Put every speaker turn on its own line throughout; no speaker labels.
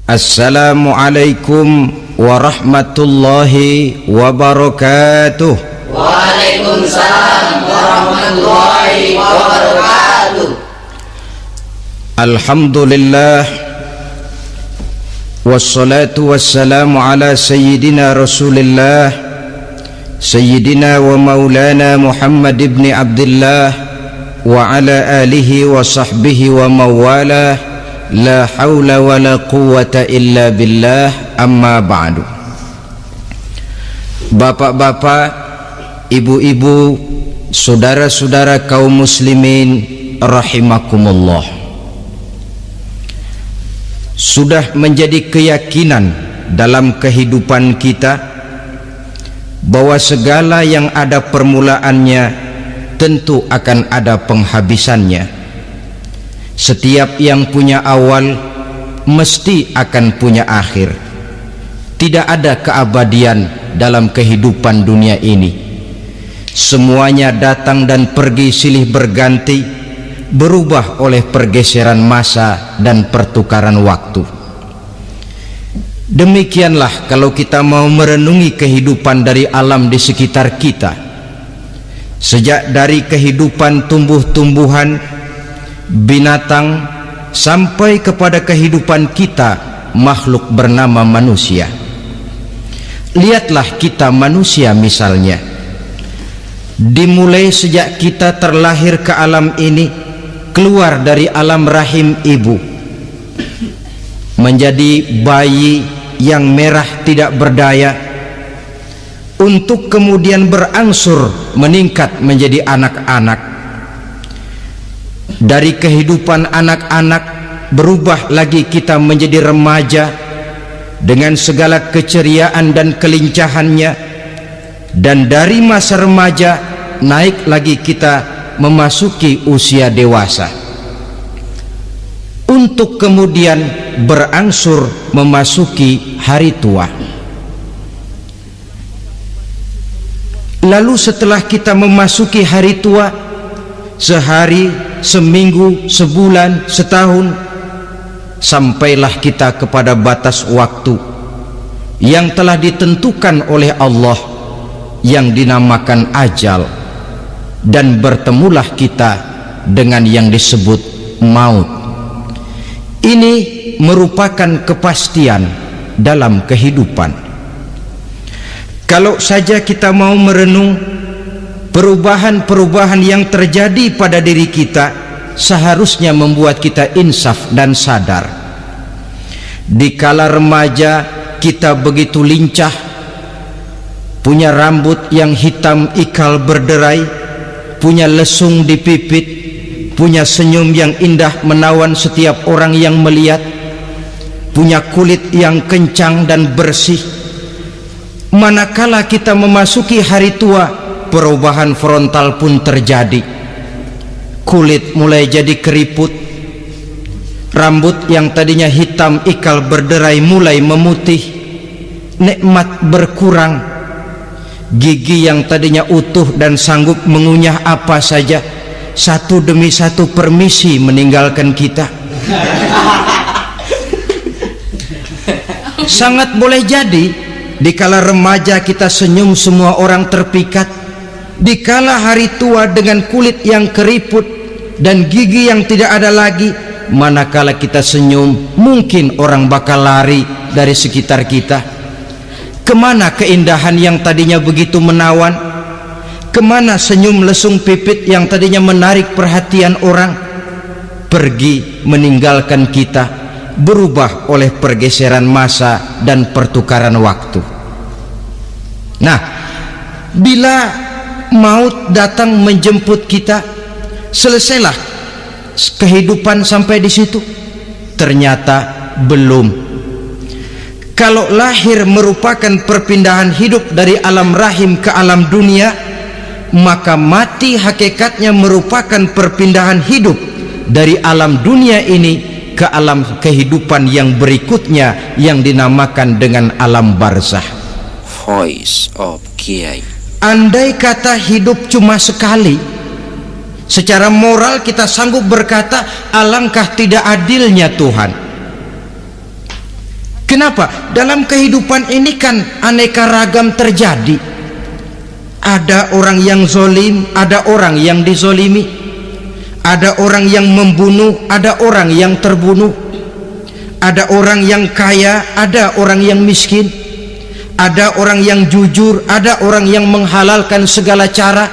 Assalamualaikum warahmatullahi wabarakatuh.
Waalaikumsalam warahmatullahi wabarakatuh.
Alhamdulillah, wassalatu wassalamu ala sayyidina Rasulillah, sayyidina wa maulana Muhammad ibn Abdullah wa ala alihi wa sahbihi wa mawalah. La haula wa la quwwata illa billah, amma ba'du. Bapak-bapak, ibu-ibu, saudara-saudara kaum muslimin rahimakumullah, sudah menjadi keyakinan dalam kehidupan kita bahwa segala yang ada permulaannya tentu akan ada penghabisannya. Setiap yang punya awal mesti akan punya akhir. Tidak ada keabadian dalam kehidupan dunia ini. Semuanya datang dan pergi silih berganti, berubah oleh pergeseran masa dan pertukaran waktu. Demikianlah kalau kita mau merenungi kehidupan dari alam di sekitar kita. Sejak dari kehidupan tumbuh-tumbuhan, binatang, sampai kepada kehidupan kita makhluk bernama manusia. Lihatlah kita manusia misalnya, dimulai sejak kita terlahir ke alam ini, keluar dari alam rahim ibu, menjadi bayi yang merah tidak berdaya, untuk kemudian berangsur meningkat menjadi anak-anak. Dari kehidupan anak-anak berubah lagi kita menjadi remaja dengan segala keceriaan dan kelincahannya, dan dari masa remaja naik lagi kita memasuki usia dewasa, untuk kemudian berangsur memasuki hari tua. Lalu setelah kita memasuki hari tua, sehari, seminggu, sebulan, setahun, sampailah kita kepada batas waktu yang telah ditentukan oleh Allah, yang dinamakan ajal, dan bertemulah kita dengan yang disebut maut. Ini merupakan kepastian dalam kehidupan. Kalau saja kita mau merenung perubahan-perubahan yang terjadi pada diri kita, seharusnya membuat kita insaf dan sadar. Di kala remaja kita begitu lincah, punya rambut yang hitam ikal berderai, punya lesung di pipit, punya senyum yang indah menawan setiap orang yang melihat, punya kulit yang kencang dan bersih. Manakala kita memasuki hari tua, perubahan frontal pun terjadi. Kulit mulai jadi keriput, rambut yang tadinya hitam ikal berderai mulai memutih, nikmat berkurang, gigi yang tadinya utuh dan sanggup mengunyah apa saja, satu demi satu permisi meninggalkan kita. Sangat boleh jadi dikala remaja kita senyum semua orang terpikat, dikala hari tua dengan kulit yang keriput dan gigi yang tidak ada lagi, manakala kita senyum mungkin orang bakal lari dari sekitar kita. Kemana keindahan yang tadinya begitu menawan? Kemana senyum lesung pipit yang tadinya menarik perhatian orang? Pergi meninggalkan kita, berubah oleh pergeseran masa dan pertukaran waktu. Nah, bila maut datang menjemput kita, selesailah kehidupan sampai di situ? Ternyata belum. Kalau lahir merupakan perpindahan hidup dari alam rahim ke alam dunia, maka mati hakikatnya merupakan perpindahan hidup dari alam dunia ini ke alam kehidupan yang berikutnya, yang dinamakan dengan alam barzah.
Voice of Kiai.
Andai kata hidup cuma sekali, secara moral kita sanggup berkata alangkah tidak adilnya Tuhan. Kenapa? Dalam kehidupan ini kan aneka ragam terjadi. Ada orang yang zolim, ada orang yang dizolimi, ada orang yang membunuh, ada orang yang terbunuh, ada orang yang kaya, ada orang yang miskin, ada orang yang jujur, ada orang yang menghalalkan segala cara,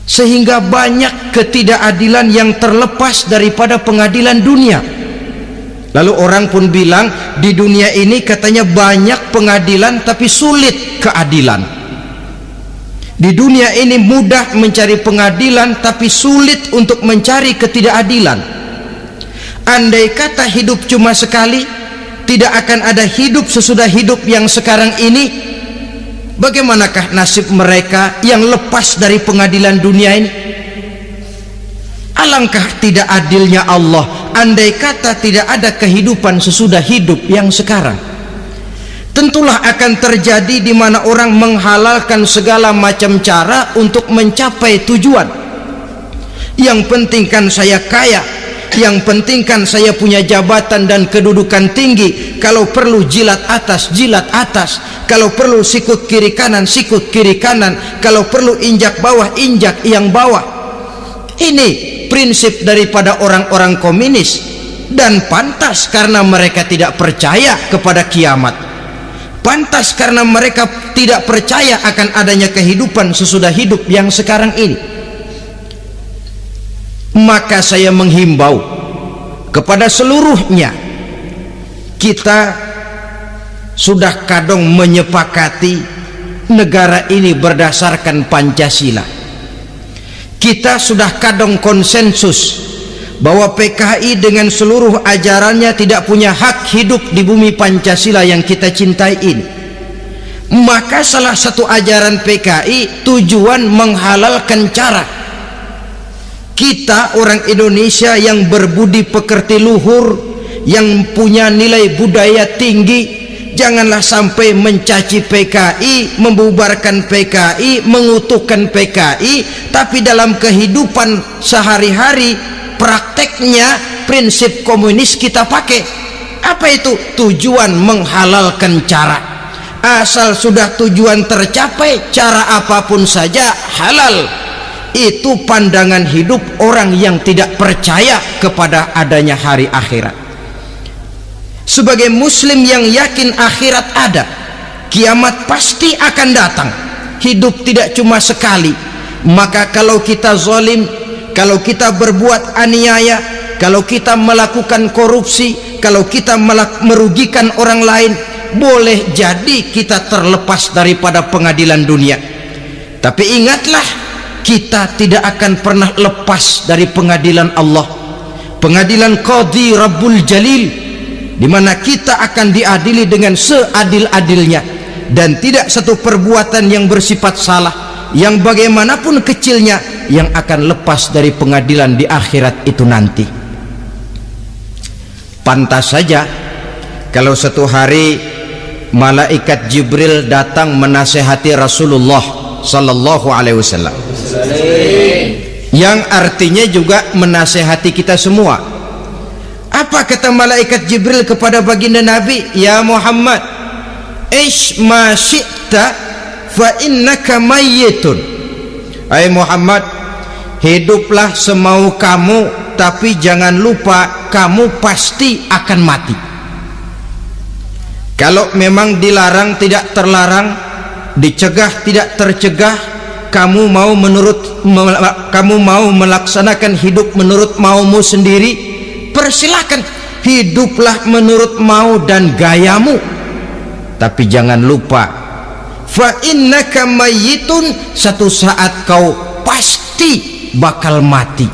sehingga banyak ketidakadilan yang terlepas daripada pengadilan dunia. Lalu orang pun bilang, di dunia ini katanya banyak pengadilan tapi sulit keadilan. Di dunia ini mudah mencari pengadilan tapi sulit untuk mencari ketidakadilan. Andai kata hidup cuma sekali, tidak akan ada hidup sesudah hidup yang sekarang ini. Bagaimanakah nasib mereka yang lepas dari pengadilan dunia ini? Alangkah tidak adilnya Allah andai kata tidak ada kehidupan sesudah hidup yang sekarang. Tentulah akan terjadi di mana orang menghalalkan segala macam cara untuk mencapai tujuan. Yang penting kan saya kaya, yang penting kan saya punya jabatan dan kedudukan tinggi. Kalau perlu jilat atas, kalau perlu sikut kiri kanan, sikut kiri kanan, kalau perlu injak bawah, injak yang bawah. Ini prinsip daripada orang-orang komunis, dan pantas karena mereka tidak percaya kepada kiamat, pantas karena mereka tidak percaya akan adanya kehidupan sesudah hidup yang sekarang ini. Maka saya menghimbau kepada seluruhnya, kita sudah kadung menyepakati negara ini berdasarkan Pancasila. Kita sudah kadung konsensus bahwa PKI dengan seluruh ajarannya tidak punya hak hidup di bumi Pancasila yang kita cintai ini. Maka salah satu ajaran PKI tujuan menghalalkan cara. Kita orang Indonesia yang berbudi pekerti luhur, yang punya nilai budaya tinggi, janganlah sampai mencaci PKI, membubarkan PKI, mengutukkan PKI, tapi dalam kehidupan sehari-hari prakteknya prinsip komunis kita pakai. Apa itu? Tujuan menghalalkan cara. Asal sudah tujuan tercapai, cara apapun saja halal. Itu pandangan hidup orang yang tidak percaya kepada adanya hari akhirat. Sebagai muslim yang yakin akhirat ada, kiamat pasti akan datang, hidup tidak cuma sekali. Maka kalau kita zalim, kalau kita berbuat aniaya, kalau kita melakukan korupsi, kalau kita merugikan orang lain, boleh jadi kita terlepas daripada pengadilan dunia. Tapi ingatlah, kita tidak akan pernah lepas dari pengadilan Allah, pengadilan Qadhi Rabbul Jalil, di mana kita akan diadili dengan seadil-adilnya, dan tidak satu perbuatan yang bersifat salah, yang bagaimanapun kecilnya, yang akan lepas dari pengadilan di akhirat itu nanti. Pantas saja kalau satu hari malaikat Jibril datang menasihati Rasulullah sallallahu alaihi wasallam, yang artinya juga menasihati kita semua. Apa kata malaikat Jibril kepada baginda Nabi? Ya Muhammad, ish ma syi'ta fa innaka mayyitun. Hai Muhammad, hiduplah semau kamu, tapi jangan lupa kamu pasti akan mati. Kalau memang dilarang tidak terlarang, dicegah tidak tercegah, kamu mau melaksanakan hidup menurut maumu sendiri, persilahkan, hiduplah menurut mau dan gayamu. Tapi jangan lupa, fa innaka mayyitun, satu saat kau pasti bakal mati.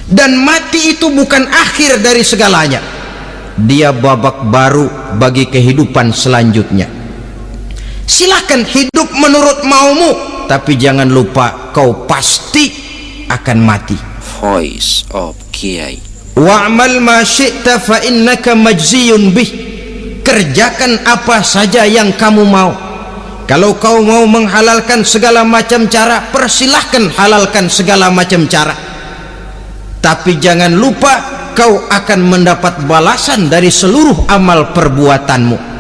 Dan mati itu bukan akhir dari segalanya, dia babak baru bagi kehidupan selanjutnya. Silahkan hidup menurut maumu, tapi jangan lupa kau pasti akan mati.
Voice of Kiai.
Wa'mal ma syi'ta fa innaka majziyun bih. Kerjakan apa saja yang kamu mau. Kalau kau mau menghalalkan segala macam cara, persilahkan halalkan segala macam cara. Tapi jangan lupa kau akan mendapat balasan dari seluruh amal perbuatanmu.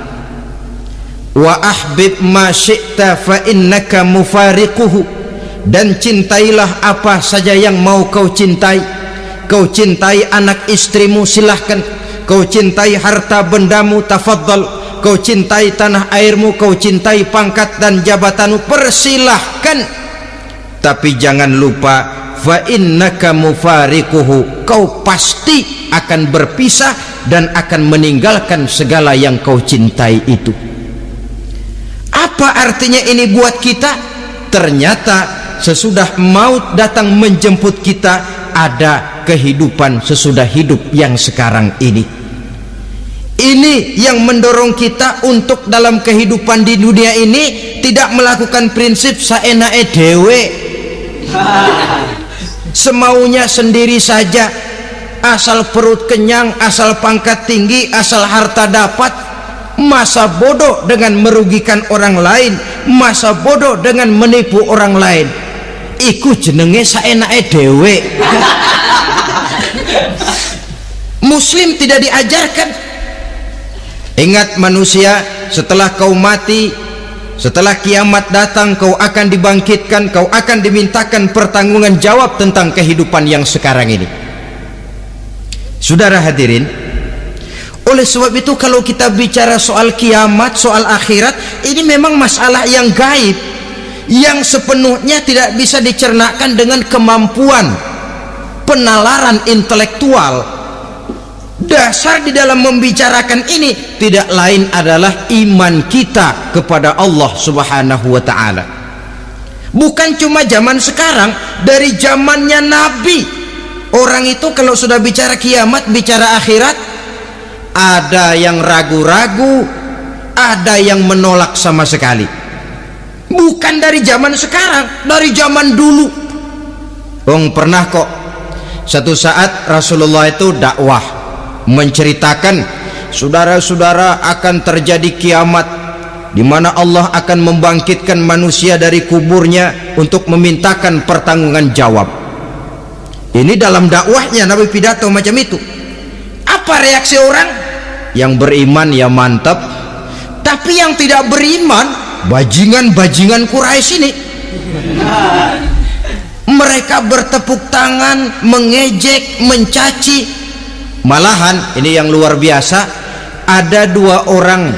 Wa ahbib ma syi'ta fa innaka mufariquhu, dan cintailah apa saja yang mau kau cintai. Kau cintai anak istrimu, silahkan. Kau cintai harta bendamu, tafadhal. Kau cintai tanah airmu, kau cintai pangkat dan jabatanmu, persilahkan. Tapi jangan lupa, fa innaka mufariquhu, kau pasti akan berpisah dan akan meninggalkan segala yang kau cintai itu. Apa artinya ini buat kita? Ternyata sesudah maut datang menjemput kita, ada kehidupan sesudah hidup yang sekarang ini. Ini yang mendorong kita untuk dalam kehidupan di dunia ini tidak melakukan prinsip saenake dewe, semaunya sendiri saja, asal perut kenyang, asal pangkat tinggi, asal harta dapat. Masa bodoh dengan merugikan orang lain, masa bodoh dengan menipu orang lain. Iku jenenge saenake dewe. Muslim tidak diajarkan. Ingat manusia, setelah kau mati, setelah kiamat datang, kau akan dibangkitkan, kau akan dimintakan pertanggungan jawab tentang kehidupan yang sekarang ini. Saudara hadirin, oleh sebab itu kalau kita bicara soal kiamat, soal akhirat, ini memang masalah yang gaib, yang sepenuhnya tidak bisa dicernakkan dengan kemampuan penalaran intelektual. Dasar di dalam membicarakan ini tidak lain adalah iman kita kepada Allah Subhanahu wa ta'ala. Bukan cuma zaman sekarang, dari zamannya Nabi, orang itu kalau sudah bicara kiamat, bicara akhirat, ada yang ragu-ragu, ada yang menolak sama sekali. Bukan dari zaman sekarang, dari zaman dulu. Pernah kok satu saat Rasulullah itu dakwah menceritakan, saudara-saudara, akan terjadi kiamat di mana Allah akan membangkitkan manusia dari kuburnya untuk memintakan pertanggungan jawab. Ini dalam dakwahnya Nabi pidato macam itu. Apa reaksi orang? Yang beriman ya mantap, tapi yang tidak beriman, bajingan-bajingan Quraisy ini, mereka bertepuk tangan, mengejek, mencaci. Malahan ini yang luar biasa, ada dua orang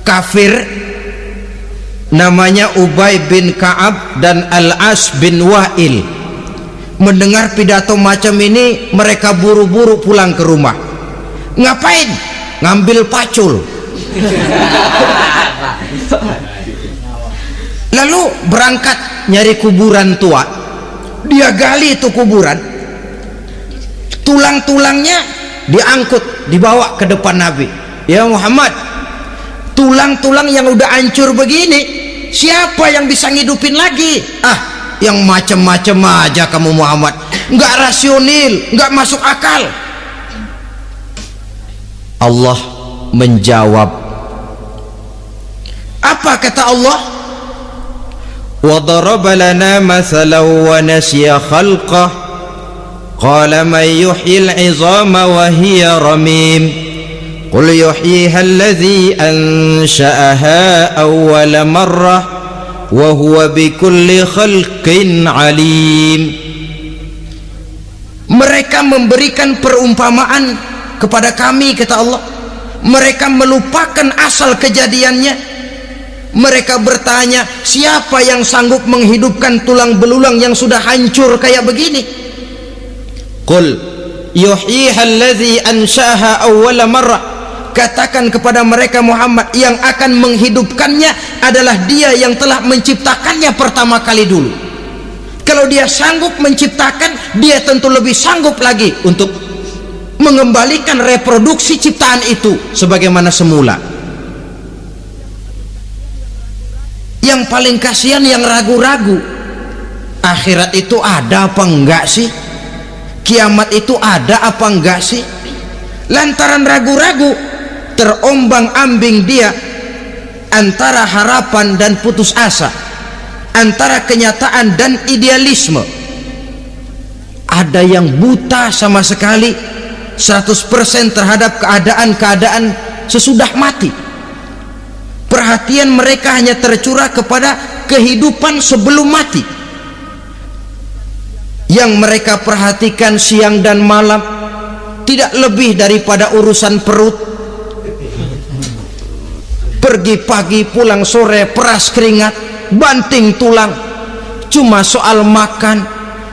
kafir namanya Ubay bin Ka'ab dan Al-As bin Wa'il. Mendengar pidato macam ini, mereka buru-buru pulang ke rumah. Ngapain? Ngambil pacul. Lalu berangkat nyari kuburan tua. Dia gali itu kuburan, tulang-tulangnya diangkut, dibawa ke depan Nabi. Ya Muhammad, tulang-tulang yang udah hancur begini, siapa yang bisa ngidupin lagi? Yang macam-macam aja kamu Muhammad, nggak rasional, nggak masuk akal. Allah menjawab, apa kata Allah? Wa daraba lana mathalan wa nasiya khalqah qala man yuhyil 'izama wa hiya ramim qul yuhyiha alladhi ansha'aha awwala marrah wa huwa bikulli khalqin alim. Mereka memberikan perumpamaan kepada kami, kata Allah. Mereka melupakan asal kejadiannya. Mereka bertanya, siapa yang sanggup menghidupkan tulang belulang yang sudah hancur kayak begini? Qul yuhyiha alladhi ansha'aha awwala marrah. Katakan kepada mereka Muhammad, yang akan menghidupkannya adalah Dia yang telah menciptakannya pertama kali dulu. Kalau Dia sanggup menciptakan, Dia tentu lebih sanggup lagi untuk mengembalikan reproduksi ciptaan itu sebagaimana semula. Yang paling kasihan yang ragu-ragu, akhirat itu ada apa enggak sih? Kiamat itu ada apa enggak sih? Lantaran ragu-ragu, terombang-ambing dia antara harapan dan putus asa, antara kenyataan dan idealisme. ada yang buta sama sekali 100% terhadap keadaan-keadaan sesudah mati. Perhatian mereka hanya tercurah kepada kehidupan sebelum mati. Yang mereka perhatikan siang dan malam tidak lebih daripada urusan perut. Pergi pagi pulang sore, peras keringat, banting tulang. Cuma soal makan,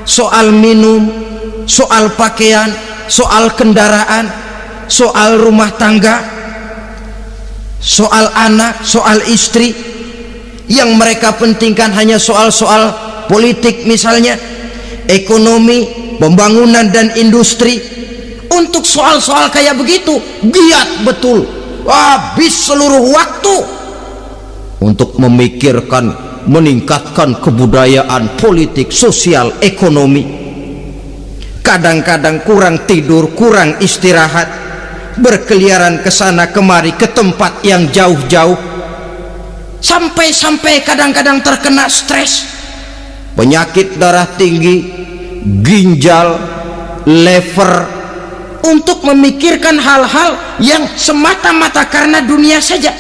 soal minum, soal pakaian, soal kendaraan, soal rumah tangga, soal anak, soal istri. Yang mereka pentingkan hanya soal-soal politik misalnya, ekonomi, pembangunan dan industri. Untuk soal-soal kayak begitu giat betul, habis seluruh waktu untuk memikirkan meningkatkan kebudayaan, politik, sosial, ekonomi. Kadang-kadang kurang tidur, kurang istirahat, berkeliaran ke sana kemari ke tempat yang jauh-jauh, sampai-sampai kadang-kadang terkena stres, penyakit darah tinggi, ginjal, lever, untuk memikirkan hal-hal yang semata-mata karena dunia saja.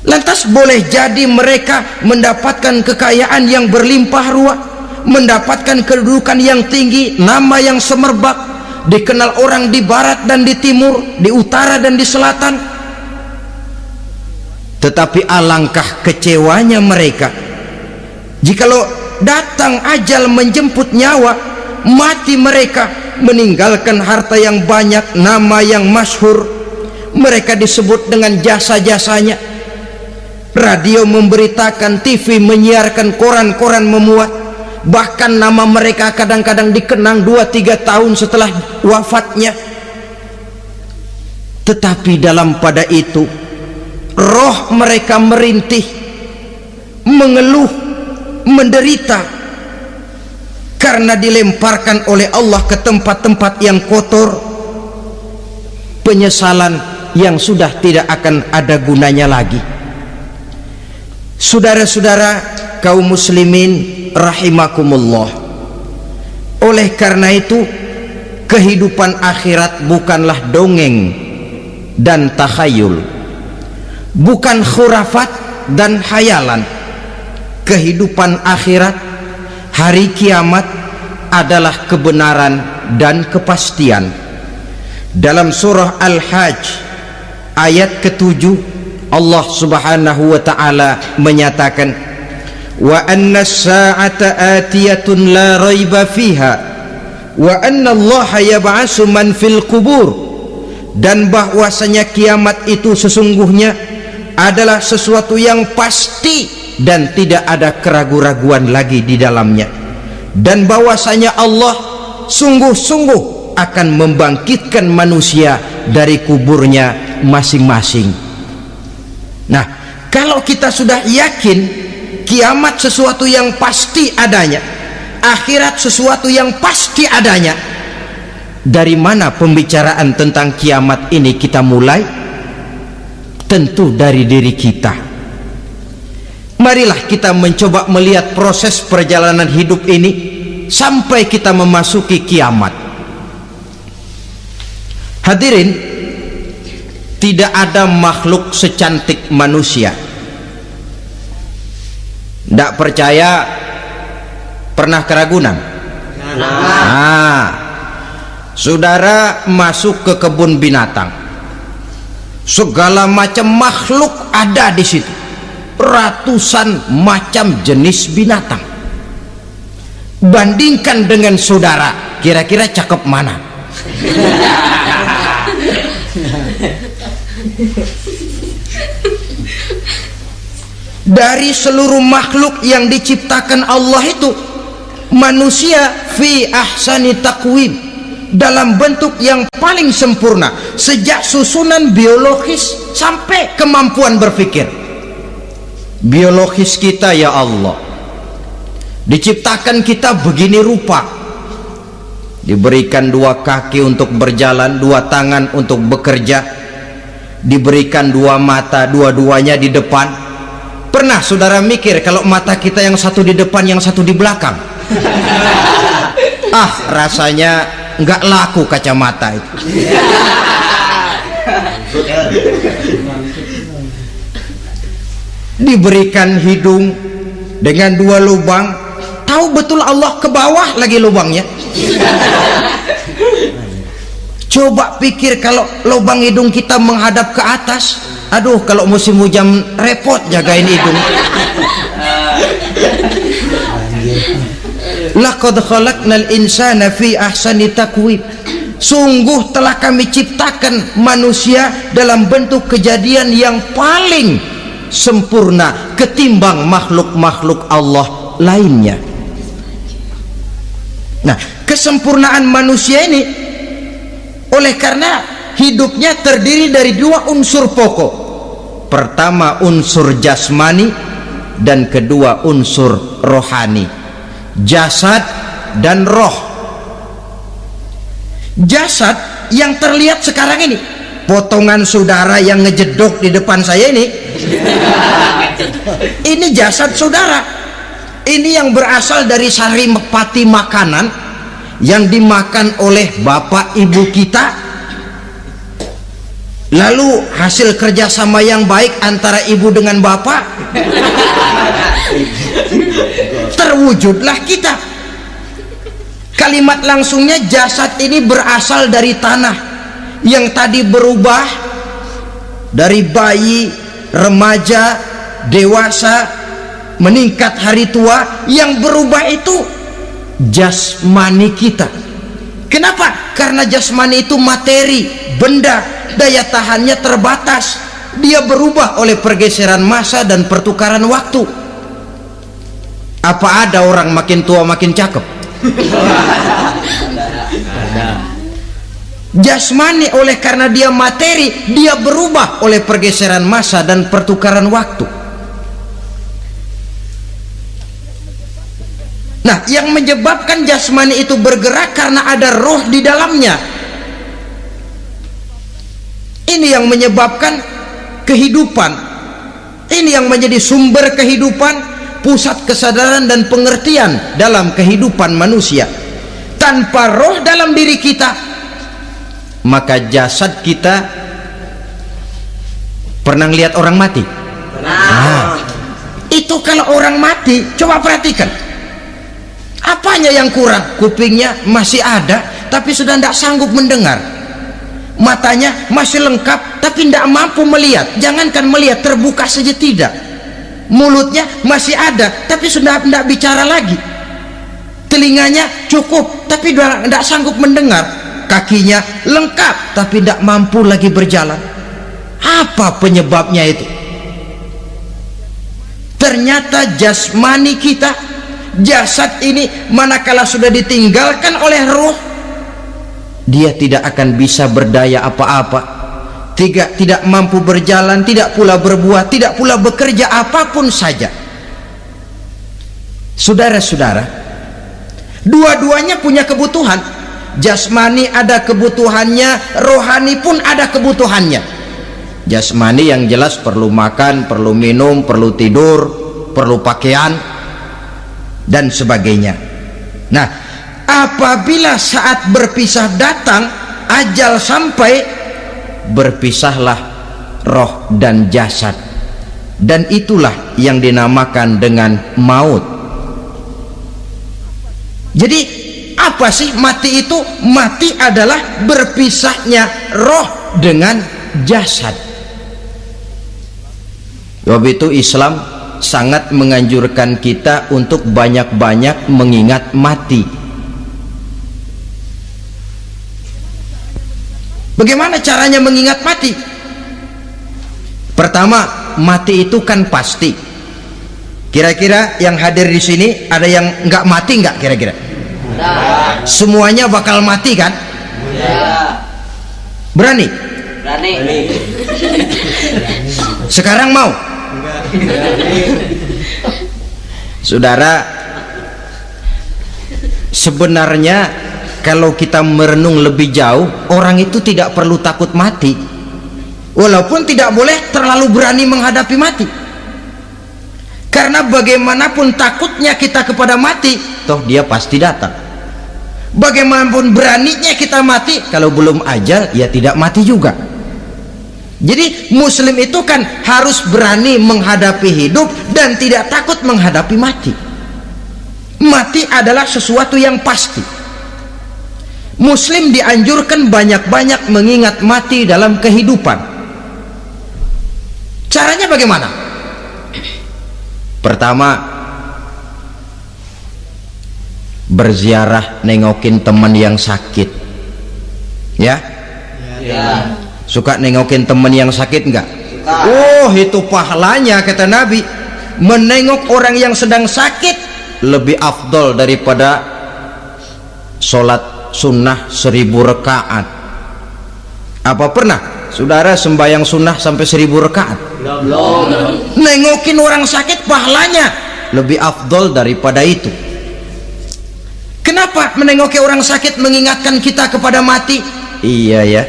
Lantas boleh jadi mereka mendapatkan kekayaan yang berlimpah ruah, mendapatkan kedudukan yang tinggi, nama yang semerbak, dikenal orang di barat dan di timur, di utara dan di selatan. Tetapi alangkah kecewanya mereka jikalau datang ajal menjemput nyawa, mati mereka meninggalkan harta yang banyak, nama yang masyhur. Mereka disebut dengan jasa-jasanya. Radio memberitakan, TV menyiarkan, koran-koran memuat. Bahkan nama mereka kadang-kadang dikenang 2-3 tahun setelah wafatnya. Tetapi dalam pada itu roh mereka merintih, mengeluh, menderita, karena dilemparkan oleh Allah ke tempat-tempat yang kotor, penyesalan yang sudah tidak akan ada gunanya lagi. Saudara-saudara kaum muslimin rahimakumullah, oleh karena itu kehidupan akhirat bukanlah dongeng dan takhayul, bukan khurafat dan hayalan. Kehidupan akhirat, hari kiamat adalah kebenaran dan kepastian. Dalam surah Al-Hajj ayat ke-7, Allah Subhanahu wa taala menyatakan, wa anna as-sa'ata atiyatun la raiba fiha wa anna Allah yab'atsu man fil qubur, dan bahwasanya kiamat itu sesungguhnya adalah sesuatu yang pasti dan tidak ada keraguan-raguan lagi di dalamnya, dan bahwasanya Allah sungguh-sungguh akan membangkitkan manusia dari kuburnya masing-masing. Nah, kalau kita sudah yakin kiamat sesuatu yang pasti adanya, akhirat sesuatu yang pasti adanya, dari mana pembicaraan tentang kiamat ini kita mulai? Tentu dari diri kita. Marilah kita mencoba melihat proses perjalanan hidup ini sampai kita memasuki kiamat. Hadirin, tidak ada makhluk secantik manusia. Tidak percaya? Pernah ke Ragunan? Nah, saudara masuk ke kebun binatang, segala macam makhluk ada di situ, ratusan macam jenis binatang. Bandingkan dengan saudara, kira-kira cakep mana? Dari seluruh makhluk yang diciptakan Allah itu, manusia fi ahsani taqwim, dalam bentuk yang paling sempurna, sejak susunan biologis sampai kemampuan berpikir. Biologis kita, ya Allah, diciptakan kita begini rupa, diberikan 2 kaki untuk berjalan, 2 tangan untuk bekerja, diberikan 2 mata, dua-duanya di depan. Pernah saudara mikir kalau mata kita yang satu di depan, yang satu di belakang? Rasanya nggak laku kacamata itu. Diberikan hidung dengan 2 lubang, tahu betul Allah ke bawah lagi lubangnya. Coba pikir kalau lubang hidung kita menghadap ke atas, aduh kalau musim hujan repot jagain hidung. Laqad khalaqnal insana fi ahsani taqwim. Sungguh telah kami ciptakan manusia dalam bentuk kejadian yang paling sempurna ketimbang makhluk-makhluk Allah lainnya. Nah, kesempurnaan manusia ini oleh karena hidupnya terdiri dari 2 unsur pokok. Pertama unsur jasmani dan kedua unsur rohani, jasad dan roh. Jasad yang terlihat sekarang ini, potongan saudara yang ngejedok di depan saya ini jasad saudara. Ini yang berasal dari saripati makanan yang dimakan oleh bapak ibu kita, lalu hasil kerjasama yang baik antara ibu dengan bapak, terwujudlah kita. Kalimat langsungnya, jasad ini berasal dari tanah yang tadi berubah dari bayi, remaja, dewasa, meningkat hari tua. Yang berubah itu jasmani kita. Kenapa? Karena jasmani itu materi, benda, daya tahannya terbatas. Dia berubah oleh pergeseran massa dan pertukaran waktu. Apa ada orang makin tua makin cakep? Jasmani oleh karena dia materi, dia berubah oleh pergeseran massa dan pertukaran waktu. Nah, yang menyebabkan jasmani itu bergerak karena ada roh di dalamnya. Ini yang menyebabkan kehidupan. Ini yang menjadi sumber kehidupan, pusat kesadaran dan pengertian dalam kehidupan manusia. Tanpa roh dalam diri kita, maka jasad kita, pernah lihat orang mati? Itu kalau orang mati, coba perhatikan, apanya yang kurang? Kupingnya masih ada tapi sudah tidak sanggup mendengar, matanya masih lengkap tapi tidak mampu melihat, jangankan melihat, terbuka saja tidak. Mulutnya masih ada tapi sudah tidak bicara lagi, telinganya cukup tapi tidak sanggup mendengar, kakinya lengkap tapi tidak mampu lagi berjalan. Apa penyebabnya itu? Ternyata jasmani kita, jasad ini manakala sudah ditinggalkan oleh roh, dia tidak akan bisa berdaya apa-apa, tidak mampu berjalan, tidak pula berbuat, tidak pula bekerja apapun saja. Saudara-saudara, dua-duanya punya kebutuhan. Jasmani ada kebutuhannya, rohani pun ada kebutuhannya. Jasmani yang jelas perlu makan, perlu minum, perlu tidur, perlu pakaian dan sebagainya. Nah, apabila saat berpisah datang, ajal sampai, berpisahlah roh dan jasad, dan itulah yang dinamakan dengan maut. Jadi apa sih mati itu? Mati adalah berpisahnya roh dengan jasad. Sebab itu Islam sangat menganjurkan kita untuk banyak-banyak mengingat mati. Bagaimana caranya mengingat mati? Pertama, mati itu kan pasti. Kira-kira yang hadir di sini ada yang nggak mati nggak? Kira-kira? Semuanya bakal mati kan? Berani? Berani. Sekarang mau? Saudara, sebenarnya kalau kita merenung lebih jauh, orang itu tidak perlu takut mati, walaupun tidak boleh terlalu berani menghadapi mati. Karena bagaimanapun takutnya kita kepada mati, toh dia pasti datang. Bagaimanapun beraninya kita mati, kalau belum ajal ya tidak mati juga. Jadi muslim itu kan harus berani menghadapi hidup dan tidak takut menghadapi mati. Mati adalah sesuatu yang pasti. Muslim dianjurkan banyak-banyak mengingat mati dalam kehidupan. Caranya bagaimana? Pertama, berziarah, nengokin teman yang sakit. Ya? Ya. Suka nengokin teman yang sakit enggak? Oh, itu pahalanya kata Nabi. Menengok orang yang sedang sakit lebih afdol daripada sholat sunnah 1000 rakaat. Apa pernah saudara sembahyang sunnah sampai 1000 rakaat? Belum. Nengokin orang sakit pahalanya lebih afdol daripada itu. Kenapa menengoki orang sakit mengingatkan kita kepada mati? Iya ya,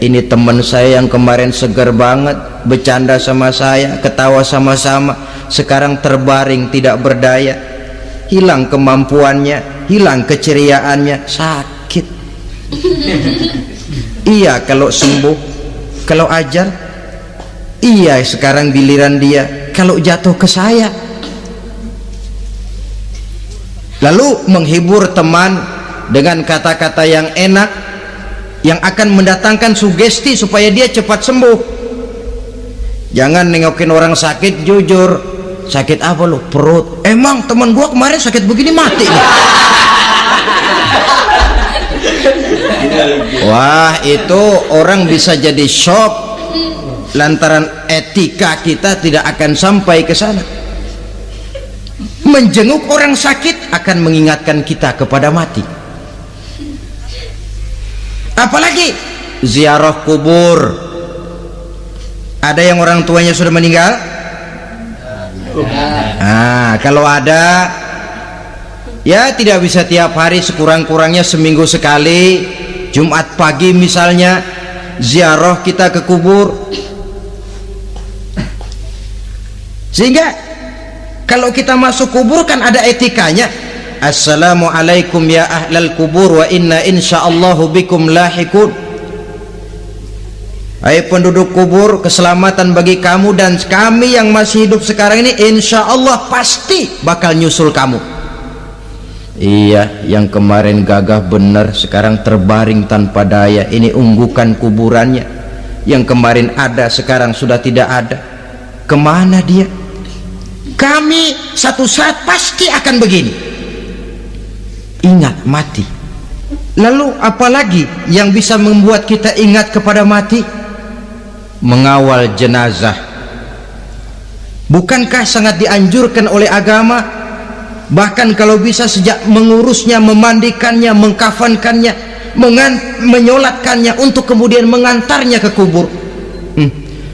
ini teman saya yang kemarin segar banget, bercanda sama saya, ketawa sama-sama, sekarang terbaring tidak berdaya, hilang kemampuannya, hilang keceriaannya, sakit. Iya kalau sembuh, kalau ajal, iya sekarang giliran dia, kalau jatuh ke saya. Lalu menghibur teman dengan kata-kata yang enak, yang akan mendatangkan sugesti supaya dia cepat sembuh. Jangan nengokin orang sakit jujur, sakit apa lu? Perut. Emang teman gua kemarin sakit begini mati nih. Wah, itu orang bisa jadi shock lantaran etika kita tidak akan sampai ke sana. Menjenguk orang sakit akan mengingatkan kita kepada mati. Apalagi ziarah kubur. Ada yang orang tuanya sudah meninggal? Nah, kalau ada, ya tidak bisa tiap hari, sekurang-kurangnya seminggu sekali, Jumat pagi misalnya, ziarah kita ke kubur. Sehingga kalau kita masuk kubur kan ada etikanya. Assalamualaikum ya ahlal kubur wa inna insyaallahu bikum lahikun. Hai penduduk kubur, keselamatan bagi kamu dan kami yang masih hidup sekarang ini insyaallah pasti bakal nyusul kamu. Iya, yang kemarin gagah benar sekarang terbaring tanpa daya. Ini unggukan kuburannya. Yang kemarin ada sekarang sudah tidak ada. Kemana dia? Kami satu saat pasti akan begini. Ingat mati. Lalu apalagi yang bisa membuat kita ingat kepada mati? Mengawal jenazah. Bukankah sangat dianjurkan oleh agama? Bahkan kalau bisa sejak mengurusnya, memandikannya, mengkafankannya, menyolatkannya untuk kemudian mengantarnya ke kubur.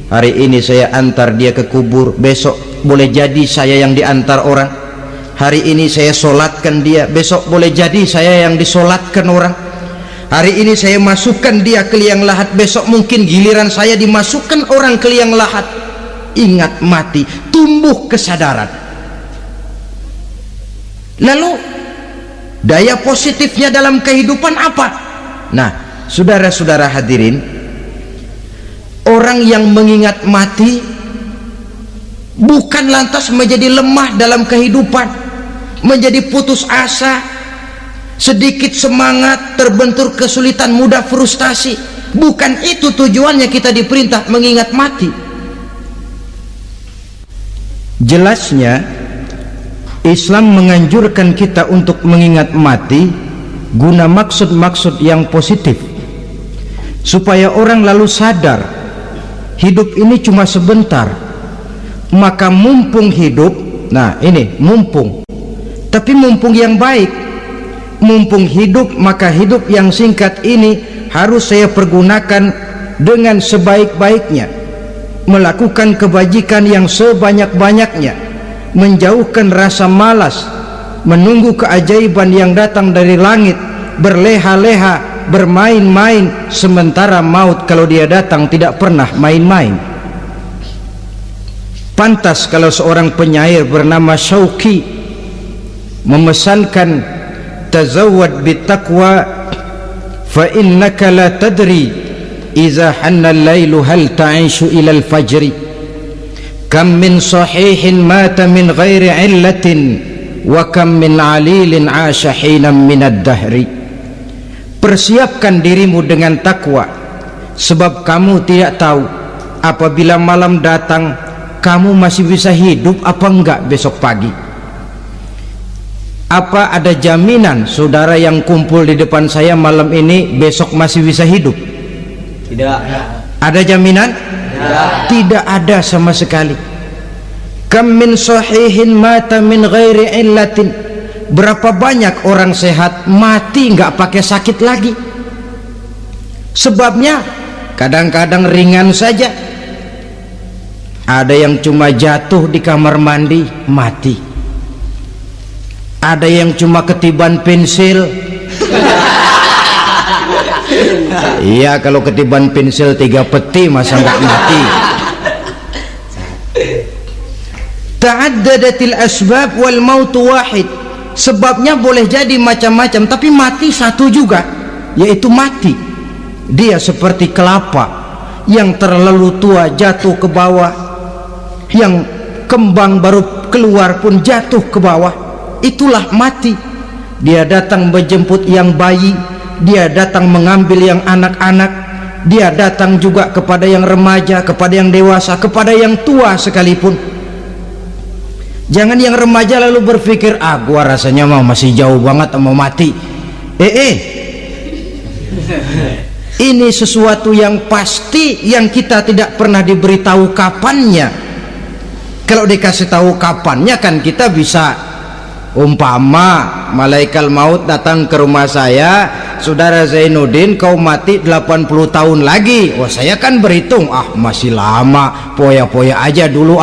Hari ini saya antar dia ke kubur, besok boleh jadi saya yang diantar orang. Hari ini saya solatkan dia, besok boleh jadi saya yang disolatkan orang. Hari ini saya masukkan dia ke liang lahat, besok mungkin giliran saya dimasukkan orang ke liang lahat. Ingat mati, tumbuh kesadaran. Lalu daya positifnya dalam kehidupan apa? Nah, saudara-saudara hadirin, orang yang mengingat mati bukan lantas menjadi lemah dalam kehidupan, menjadi putus asa, sedikit semangat, terbentur kesulitan, mudah frustasi. Bukan itu tujuannya kita diperintah mengingat mati. Jelasnya Islam menganjurkan kita untuk mengingat mati guna maksud-maksud yang positif, supaya orang lalu sadar hidup ini cuma sebentar. Maka mumpung hidup, nah ini mumpung, tapi mumpung yang baik. Mumpung hidup, maka hidup yang singkat ini harus saya pergunakan dengan sebaik-baiknya, melakukan kebajikan yang sebanyak-banyaknya, menjauhkan rasa malas, menunggu keajaiban yang datang dari langit, berleha-leha, bermain-main, sementara maut kalau dia datang tidak pernah main-main. Pantas kalau seorang penyair bernama Syauqi memesankan tazawwad bittaqwa fa innaka la tadri idza hanna al-lailu hal ta'ishu ila al-fajri kam min sahihin mata min ghairi illatin wa kam min alilin 'asha hinan min ad-dahri. Persiapkan dirimu dengan takwa, sebab kamu tidak tahu apabila malam datang kamu masih bisa hidup apa enggak besok pagi. Apa ada jaminan saudara yang kumpul di depan saya malam ini besok masih bisa hidup?
Tidak.
Ada jaminan?
Tidak.
Tidak ada sama sekali. Kam min sahihin mata min ghairi illatin. Berapa banyak orang sehat mati nggak pakai sakit lagi. Sebabnya kadang-kadang ringan saja. Ada yang cuma jatuh di kamar mandi mati. Ada yang cuma ketiban pensil. Iya, kalau ketiban pensil 3 peti masa nggak mati. Ta'addadatil asbab wal mautu wahid. Sebabnya boleh jadi macam-macam, tapi mati satu juga, yaitu mati. Dia seperti kelapa yang terlalu tua jatuh ke bawah, yang kembang baru keluar pun jatuh ke bawah. Itulah mati. Dia datang menjemput yang bayi, dia datang mengambil yang anak-anak, dia datang juga kepada yang remaja, kepada yang dewasa, kepada yang tua sekalipun. Jangan yang remaja lalu berpikir, gua rasanya masih jauh banget mau mati. Ini sesuatu yang pasti yang kita tidak pernah diberitahu kapannya. Kalau dikasih tahu kapannya kan kita bisa, umpama malaikat maut datang ke rumah saya, saudara Zainuddin kau mati 80 tahun lagi. Wah, saya kan berhitung, masih lama, poya-poya aja dulu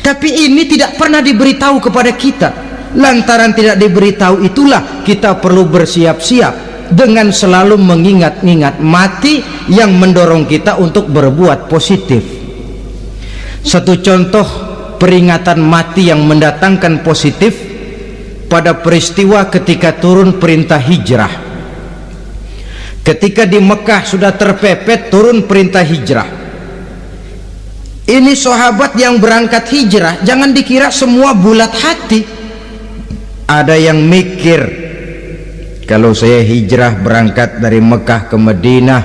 Tapi ini tidak pernah diberitahu kepada kita. Lantaran tidak diberitahu itulah kita perlu bersiap-siap dengan selalu mengingat-ingat mati yang mendorong kita untuk berbuat positif. Satu contoh peringatan mati yang mendatangkan positif pada peristiwa ketika turun perintah hijrah. Ketika di Mekah sudah terpepet turun perintah hijrah. Ini sahabat yang berangkat hijrah, jangan dikira semua bulat hati. Ada yang mikir, kalau saya hijrah berangkat dari Mekah ke Madinah,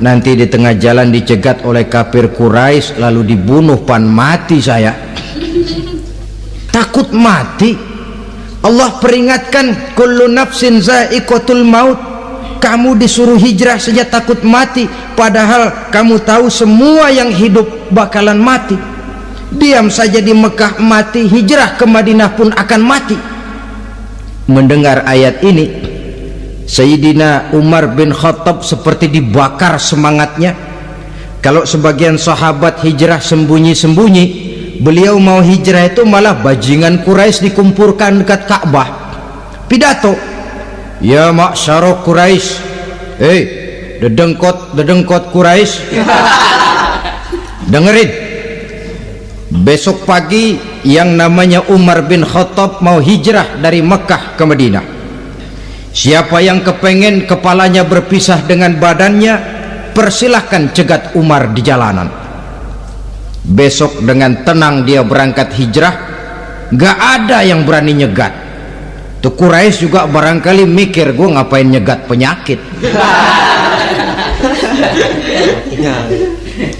nanti di tengah jalan dicegat oleh kafir Quraisy lalu dibunuh, mati saya. Takut mati. Allah peringatkan, kullu nafsin za'iqatul maut. Kamu disuruh hijrah saja takut mati, padahal kamu tahu semua yang hidup bakalan mati. Diam saja di Mekah mati, hijrah ke Madinah pun akan mati. Mendengar ayat ini, Sayyidina Umar bin Khattab seperti dibakar semangatnya. Kalau sebagian sahabat hijrah sembunyi-sembunyi, beliau mau hijrah itu malah bajingan Quraisy dikumpulkan dekat Ka'bah. Pidato, ya ma'syarah Quraisy, dedengkot Quraisy, dengerin, besok pagi yang namanya Umar bin Khattab mau hijrah dari Mekah ke Madinah. Siapa yang kepengen kepalanya berpisah dengan badannya, persilahkan cegat Umar di jalanan. Besok dengan tenang dia berangkat hijrah, gak ada yang berani nyegat. Tuh Quraisy juga barangkali mikir, gue ngapain nyegat penyakit.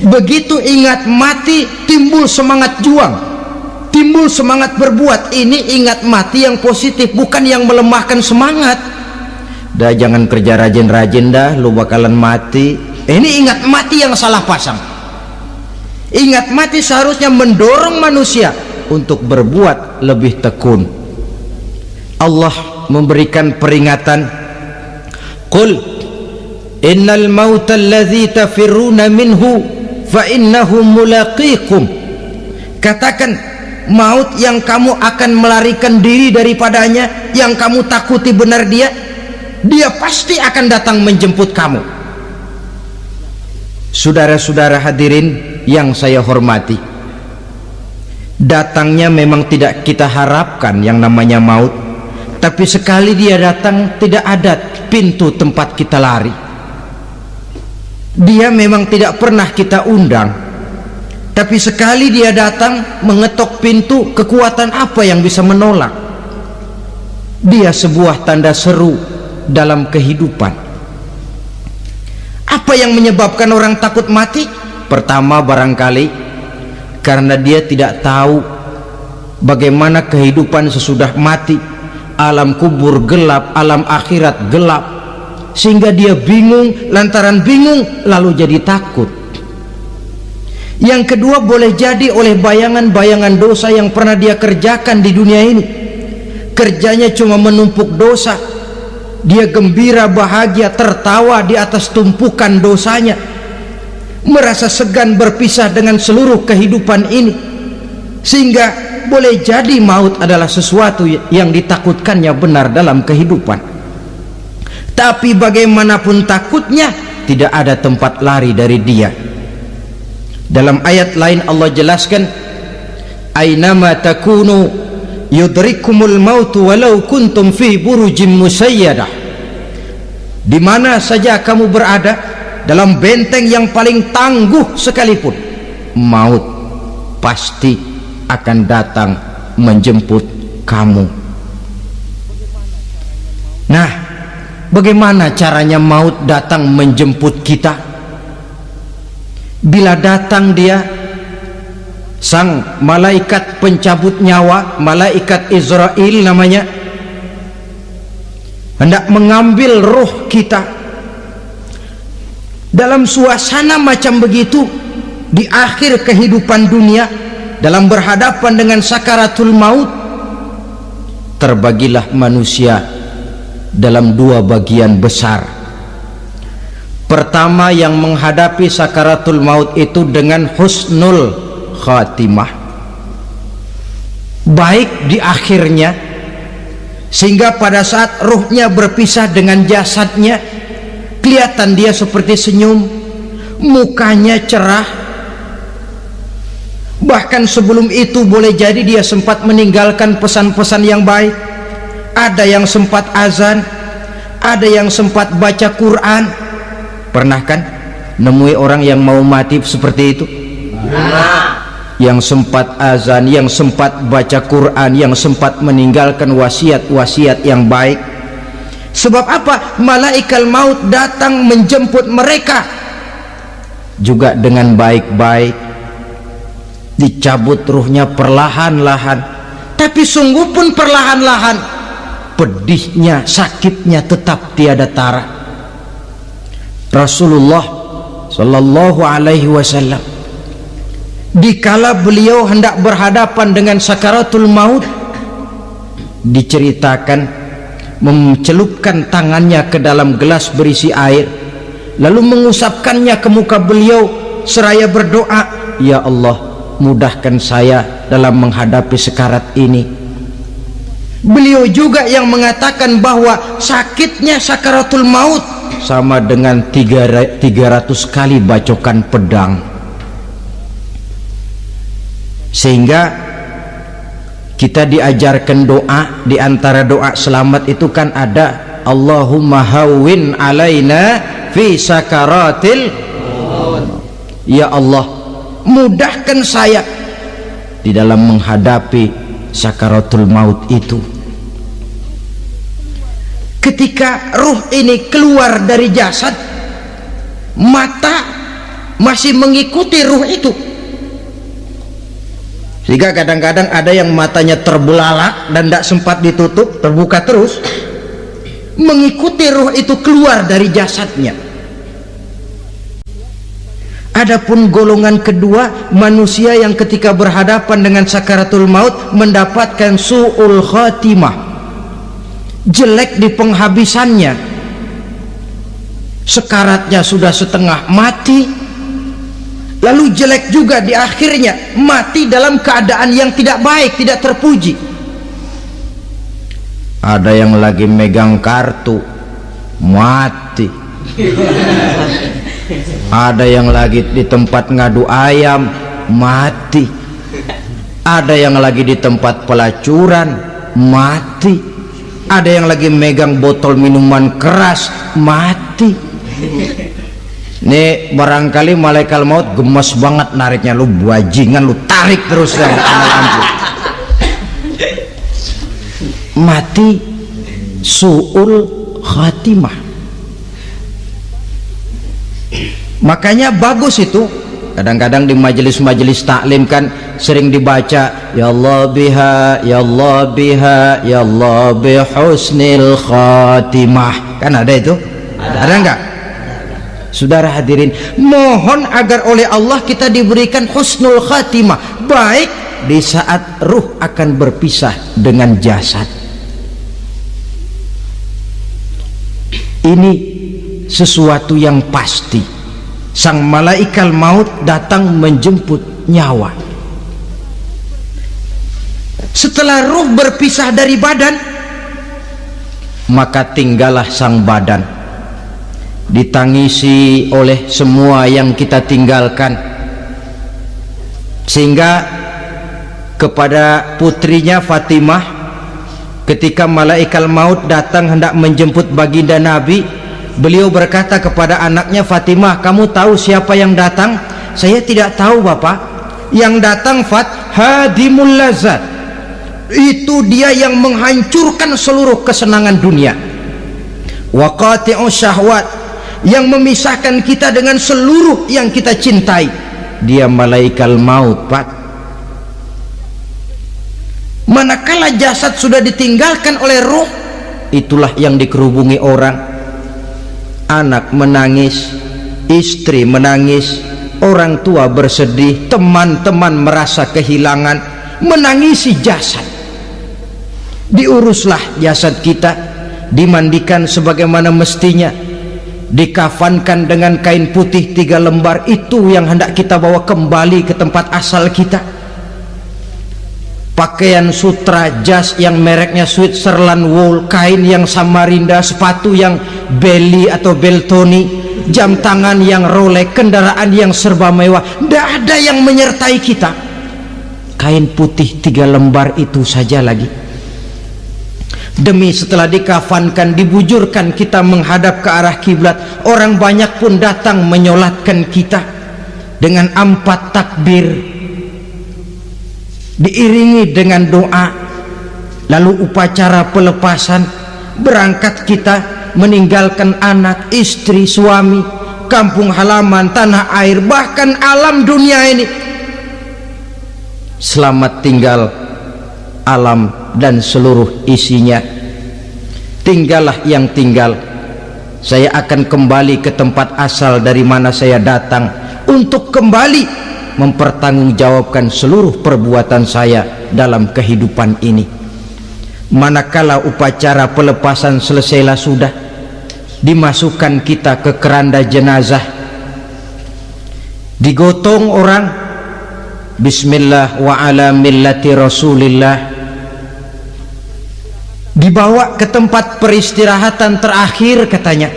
Begitu ingat mati, timbul semangat juang, timbul semangat berbuat. Ini ingat mati yang positif, bukan yang melemahkan semangat. Dah jangan kerja rajin-rajin dah, lu bakalan mati. Ini ingat mati yang salah pasang. Ingat mati seharusnya mendorong manusia untuk berbuat lebih tekun. Allah memberikan peringatan, qul innal mauta alladzi tafirruna minhu fa innahu mulaqikum. Katakan, maut yang kamu akan melarikan diri daripadanya, yang kamu takuti benar dia pasti akan datang menjemput kamu. Saudara-saudara hadirin yang saya hormati, datangnya memang tidak kita harapkan yang namanya maut, Tapi sekali dia datang, tidak ada pintu tempat kita lari. Dia memang tidak pernah kita undang, tapi sekali dia datang mengetok pintu, kekuatan apa yang bisa menolak? Dia sebuah tanda seru dalam kehidupan. Apa yang menyebabkan orang takut mati? Pertama, barangkali karena dia tidak tahu bagaimana kehidupan sesudah mati. Alam kubur gelap, alam akhirat gelap, sehingga dia bingung. Lantaran bingung lalu jadi takut. Yang kedua, boleh jadi oleh bayangan-bayangan dosa yang pernah dia kerjakan di dunia ini. Kerjanya cuma menumpuk dosa. Dia gembira, bahagia, tertawa di atas tumpukan dosanya, merasa segan berpisah dengan seluruh kehidupan ini, sehingga boleh jadi maut adalah sesuatu yang ditakutkannya benar dalam kehidupan. Tapi bagaimanapun takutnya, tidak ada tempat lari dari dia. Dalam ayat lain Allah jelaskan, ainama takunu yudrikumul mautu walau kuntum fi burujim musayyadah. Di mana saja kamu berada, dalam benteng yang paling tangguh sekalipun, maut pasti akan datang menjemput kamu. Nah, bagaimana caranya maut datang menjemput kita? Bila datang dia, sang malaikat pencabut nyawa, malaikat Israel namanya, hendak mengambil roh kita. Dalam suasana macam begitu, di akhir kehidupan dunia, dalam berhadapan dengan sakaratul maut, terbagilah manusia dalam dua bagian besar. Pertama, yang menghadapi sakaratul maut itu dengan husnul khatimah, baik di akhirnya, sehingga pada saat ruhnya berpisah dengan jasadnya, kelihatan dia seperti senyum, mukanya cerah. Bahkan sebelum itu boleh jadi dia sempat meninggalkan pesan-pesan yang baik. Ada yang sempat azan, ada yang sempat baca Quran. Pernah kan nemui orang yang mau mati seperti itu? Yang sempat azan, yang sempat baca Quran, yang sempat meninggalkan wasiat-wasiat yang baik. Sebab apa? Malaikat maut datang menjemput mereka juga dengan baik-baik. Dicabut ruhnya perlahan-lahan, tapi sungguh pun perlahan-lahan. Pedihnya, sakitnya tetap tiada tara. Rasulullah Sallallahu Alaihi Wasallam, dikala beliau hendak berhadapan dengan sakaratul maut, diceritakan mencelupkan tangannya ke dalam gelas berisi air, lalu mengusapkannya ke muka beliau seraya berdoa, ya Allah, mudahkan saya dalam menghadapi sekarat ini. Beliau juga yang mengatakan bahwa sakitnya sakaratul maut sama dengan 300 kali bacokan pedang. Sehingga kita diajarkan doa. Di antara doa selamat itu kan ada Allahumma hawwin alaina fi sakaratil maut. Ya Allah, mudahkan saya di dalam menghadapi sakaratul maut itu. Ketika ruh ini keluar dari jasad, mata masih mengikuti ruh itu, sehingga kadang-kadang ada yang matanya terbelalak dan tidak sempat ditutup, terbuka terus, mengikuti ruh itu keluar dari jasadnya. Adapun golongan kedua, manusia yang ketika berhadapan dengan sakaratul maut mendapatkan su'ul khatimah, jelek di penghabisannya. Sekaratnya sudah setengah mati, lalu jelek juga di akhirnya, mati dalam keadaan yang tidak baik, tidak terpuji. Ada yang lagi megang kartu, mati. Ada yang lagi di tempat ngadu ayam, mati. Ada yang lagi di tempat pelacuran, mati. ada yang lagi megang botol minuman keras, mati. Nih barangkali malaikat maut gemes banget nariknya, lu bajingan, lu tarik terus ya, lampu. Mati su'ul khatimah. Makanya bagus itu. Kadang-kadang di majelis-majelis taklim kan sering dibaca, ya Allah biha, ya Allah biha, ya Allah bihusnil khatimah. Kan ada itu? Ada enggak? Saudara hadirin, mohon agar oleh Allah kita diberikan husnul khatimah, baik di saat ruh akan berpisah dengan jasad. Ini sesuatu yang pasti. Sang malaikat maut datang menjemput nyawa. Setelah ruh berpisah dari badan, maka tinggallah sang badan, ditangisi oleh semua yang kita tinggalkan, sehingga kepada putrinya Fatimah ketika malaikat maut datang hendak menjemput baginda Nabi, beliau berkata kepada anaknya, Fatimah, kamu tahu siapa yang datang? Saya tidak tahu Bapak. Yang datang hadimul lazat, itu dia yang menghancurkan seluruh kesenangan dunia, wa qati'u syahwat, yang memisahkan kita dengan seluruh yang kita cintai. Dia malaikat maut, Pak. Manakala jasad sudah ditinggalkan oleh ruh, itulah yang dikerubungi orang. Anak menangis, istri menangis, orang tua bersedih, teman-teman merasa kehilangan, menangisi jasad. Diuruslah jasad kita, dimandikan sebagaimana mestinya, dikafankan dengan kain putih 3 lembar. Itu yang hendak kita bawa kembali ke tempat asal kita. Pakaian sutra, jas yang mereknya Switzerland wool, kain yang Samarinda, sepatu yang Belly atau Beltoni, jam tangan yang Rolex, kendaraan yang serba mewah, tidak ada yang menyertai kita. Kain putih 3 lembar itu saja lagi. Demi setelah dikafankan, dibujurkan kita menghadap ke arah kiblat, orang banyak pun datang menyolatkan kita dengan 4 takbir, diiringi dengan doa, lalu upacara pelepasan. Berangkat kita meninggalkan anak, istri, suami, kampung halaman, tanah air, bahkan alam dunia ini. Selamat tinggal alam dan seluruh isinya. Tinggallah yang tinggal. Saya akan kembali ke tempat asal dari mana saya datang, untuk kembali mempertanggungjawabkan seluruh perbuatan saya dalam kehidupan ini. Manakala upacara pelepasan selesailah sudah, dimasukkan kita ke keranda jenazah, digotong orang, bismillah wa ala millati rasulillah, dibawa ke tempat peristirahatan terakhir katanya.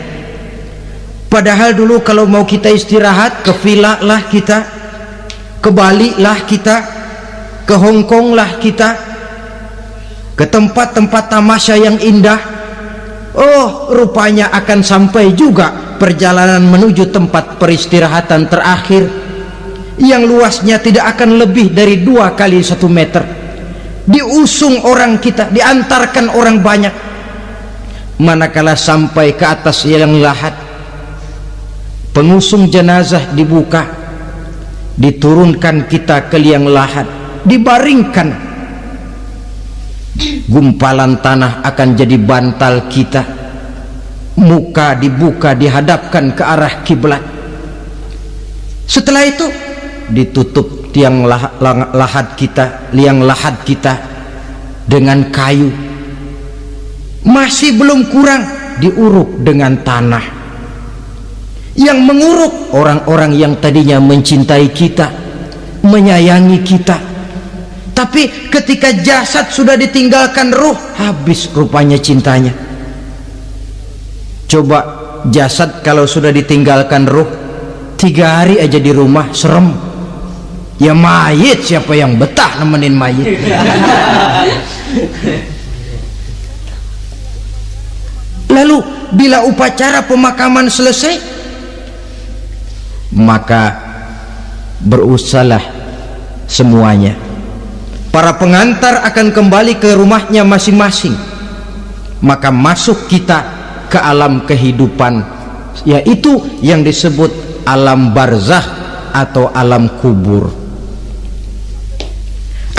Padahal dulu kalau mau kita istirahat, ke villa lah kita, ke Bali lah kita, ke Hong Kong lah kita, ke tempat-tempat tamasya yang indah. Oh, rupanya akan sampai juga perjalanan menuju tempat peristirahatan terakhir yang luasnya tidak akan lebih dari 2 kali 1 meter. Diusung orang kita, diantarkan orang banyak. Manakala sampai ke atas liang lahat, pengusung jenazah dibuka, diturunkan kita ke liang lahat, dibaringkan. Gumpalan tanah akan jadi bantal kita, muka dibuka, dihadapkan ke arah kiblat. Setelah itu ditutup tiang lahat kita, liang lahat kita dengan kayu. Masih belum kurang, diuruk dengan tanah. Yang menguruk orang-orang yang tadinya mencintai kita, menyayangi kita. Tapi ketika jasad sudah ditinggalkan ruh, habis rupanya cintanya. Coba jasad kalau sudah ditinggalkan ruh, 3 hari aja di rumah serem. Ya mayit, siapa yang betah nemenin mayit? Lalu bila upacara pemakaman selesai, maka berusahalah semuanya. Para pengantar akan kembali ke rumahnya masing-masing. Maka masuk kita ke alam kehidupan, yaitu yang disebut alam barzakh atau alam kubur.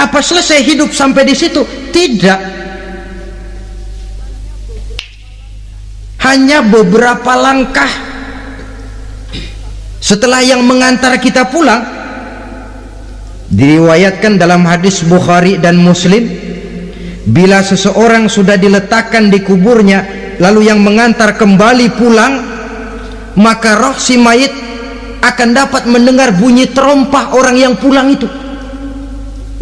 Apa selesai hidup sampai di situ? Tidak. Hanya beberapa langkah setelah yang mengantar kita pulang. Diriwayatkan dalam hadis Bukhari dan Muslim, bila seseorang sudah diletakkan di kuburnya lalu yang mengantar kembali pulang, maka roh si mayit akan dapat mendengar bunyi terompah orang yang pulang itu.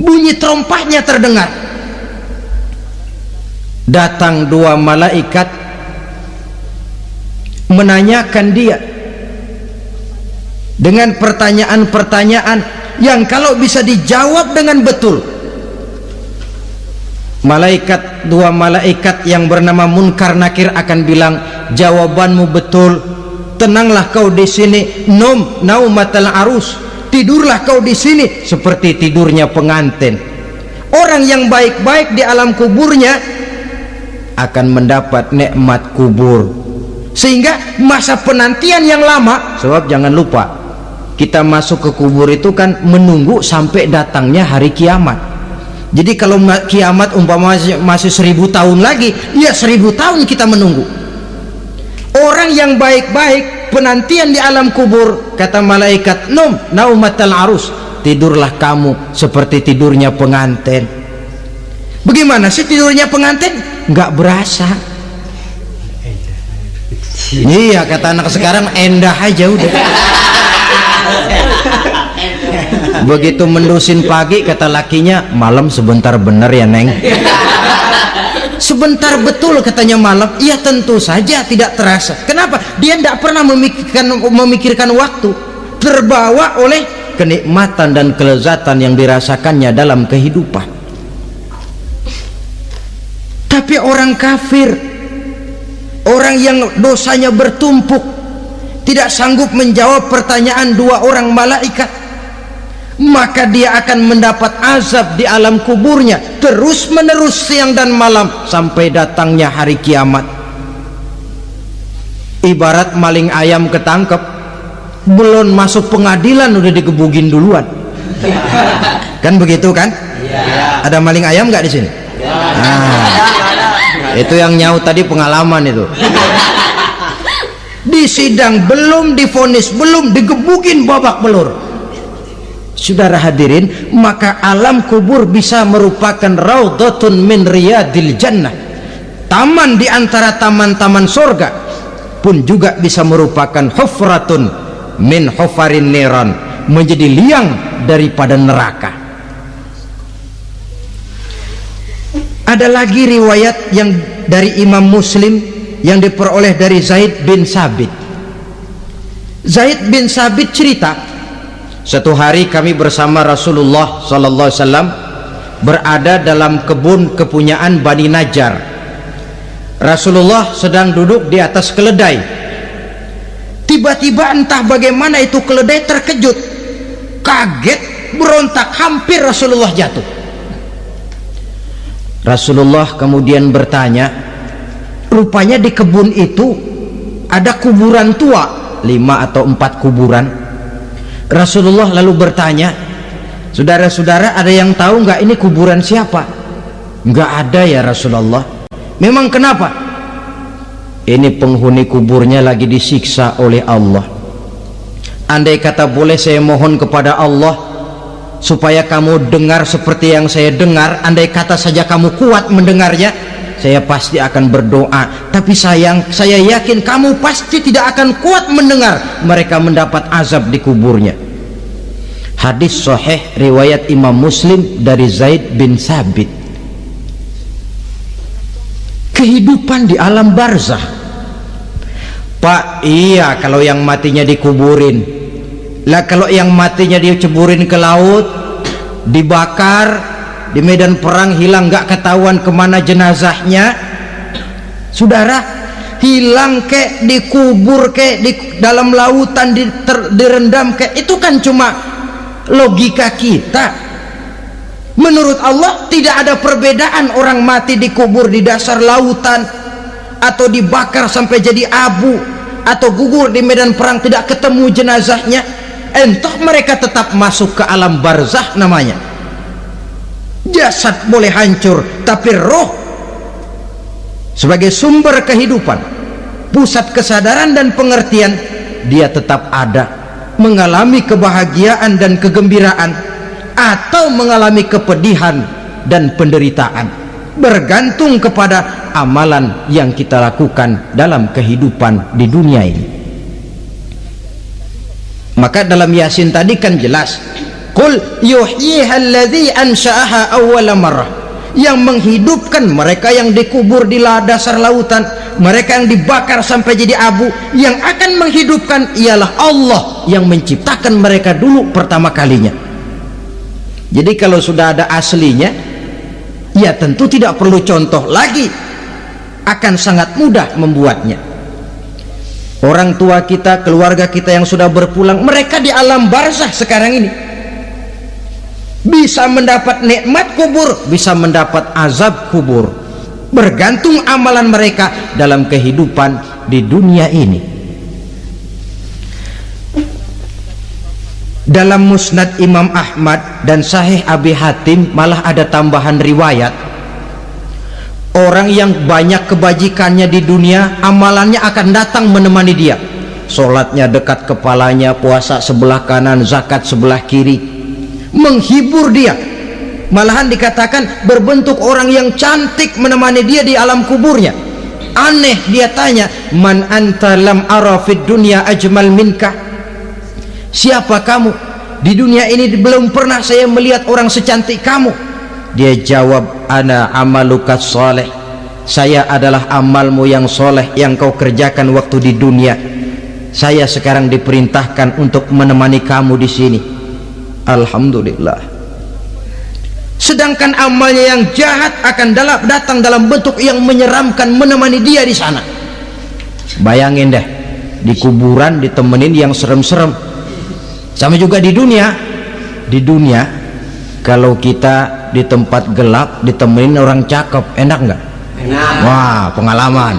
Bunyi terompahnya terdengar. Datang dua malaikat menanyakan dia dengan pertanyaan-pertanyaan yang kalau bisa dijawab dengan betul, dua malaikat yang bernama Munkar Nakir akan bilang, jawabanmu betul, tenanglah kau di sini, naumatal arus, tidurlah kau di sini seperti tidurnya pengantin. Orang yang baik-baik di alam kuburnya akan mendapat nikmat kubur, sehingga masa penantian yang lama. Sebab jangan lupa, kita masuk ke kubur itu kan menunggu sampai datangnya hari kiamat. Jadi kalau kiamat umpama masih 1000 tahun lagi, ya 1000 tahun kita menunggu. Orang yang baik-baik penantian di alam kubur, kata malaikat, naumatal arus, tidurlah kamu seperti tidurnya pengantin. Bagaimana sih tidurnya pengantin? Nggak berasa. Iya, kata anak sekarang, endah aja udah. Begitu mendusin pagi, kata lakinya, malam sebentar bener ya neng. Sebentar betul katanya malam. Iya tentu saja tidak terasa. Kenapa? Dia tidak pernah memikirkan waktu, terbawa oleh kenikmatan dan kelezatan yang dirasakannya dalam kehidupan. Tapi orang kafir, orang yang dosanya bertumpuk, tidak sanggup menjawab pertanyaan dua orang malaikat, maka dia akan mendapat azab di alam kuburnya terus menerus siang dan malam sampai datangnya hari kiamat. Ibarat maling ayam ketangkep, belum masuk pengadilan udah digebugin duluan. Kan begitu kan? Ya. Ada maling ayam nggak di sini? Ya. Nah, itu yang nyaut tadi pengalaman itu. Di sidang belum divonis, belum digebugin babak belur. Saudara hadirin, maka alam kubur bisa merupakan raudhatun min riyadil jannah, taman di antara taman-taman surga, pun juga bisa merupakan hufratun min hufarin niran, menjadi liang daripada neraka. Ada lagi riwayat yang dari Imam Muslim yang diperoleh dari Zaid bin Sabit. Zaid bin Sabit cerita, satu hari kami bersama Rasulullah sallallahu alaihi wasallam berada dalam kebun kepunyaan Bani Najjar. Rasulullah sedang duduk di atas keledai. Tiba-tiba entah bagaimana itu keledai terkejut, kaget, berontak, hampir Rasulullah jatuh. Rasulullah kemudian bertanya, rupanya di kebun itu ada kuburan tua, 5 atau 4 kuburan. Rasulullah lalu bertanya, saudara-saudara ada yang tahu nggak ini kuburan siapa? Nggak ada ya Rasulullah. Memang kenapa? Ini penghuni kuburnya lagi disiksa oleh Allah. Andai kata boleh saya mohon kepada Allah supaya kamu dengar seperti yang saya dengar, andai kata saja kamu kuat mendengarnya, saya pasti akan berdoa. Tapi sayang, saya yakin kamu pasti tidak akan kuat mendengar mereka mendapat azab di kuburnya. Hadis sahih riwayat Imam Muslim dari Zaid bin Sabit. Kehidupan di alam barzakh. Pak, iya kalau yang matinya dikuburin. Lah kalau yang matinya diceburin ke laut, dibakar, di medan perang hilang, nggak ketahuan kemana jenazahnya. Saudara, hilang kek, dikubur kek, di dalam lautan direndam kek, itu kan cuma logika kita. Menurut Allah tidak ada perbedaan orang mati dikubur di dasar lautan atau dibakar sampai jadi abu atau gugur di medan perang tidak ketemu jenazahnya. Entah mereka tetap masuk ke alam barzakh namanya. Jasad boleh hancur, tapi roh sebagai sumber kehidupan, pusat kesadaran dan pengertian, dia tetap ada, mengalami kebahagiaan dan kegembiraan atau mengalami kepedihan dan penderitaan, bergantung kepada amalan yang kita lakukan dalam kehidupan di dunia ini. Maka dalam Yasin tadi kan jelas, qul yuhyiha alladzi ansha'aha awwala marrah, yang menghidupkan mereka yang dikubur di dasar lautan, mereka yang dibakar sampai jadi abu, yang akan menghidupkan ialah Allah yang menciptakan mereka dulu pertama kalinya. Jadi kalau sudah ada aslinya, ya tentu tidak perlu contoh lagi, akan sangat mudah membuatnya. Orang tua kita, keluarga kita yang sudah berpulang, mereka di alam barzakh sekarang ini bisa mendapat nikmat kubur, bisa mendapat azab kubur, bergantung amalan mereka dalam kehidupan di dunia ini. Dalam Musnad Imam Ahmad dan Sahih Abi Hatim malah ada tambahan riwayat, orang yang banyak kebajikannya di dunia, amalannya akan datang menemani dia. Sholatnya dekat kepalanya, puasa sebelah kanan, zakat sebelah kiri, menghibur dia. Malahan dikatakan berbentuk orang yang cantik menemani dia di alam kuburnya. Aneh, dia tanya, man anta lam ara fid dunya ajmal minka, siapa kamu? Di dunia ini belum pernah saya melihat orang secantik kamu. Dia jawab, ana amaluka soleh, saya adalah amalmu yang soleh yang kau kerjakan waktu di dunia. Saya sekarang diperintahkan untuk menemani kamu di sini. Alhamdulillah. Sedangkan amalnya yang jahat akan datang dalam bentuk yang menyeramkan menemani dia di sana. Bayangin deh, di kuburan ditemenin yang serem-serem. Sama juga di dunia. Di dunia kalau kita di tempat gelap ditemenin orang cakep, enak nggak? Enak. Wah, pengalaman.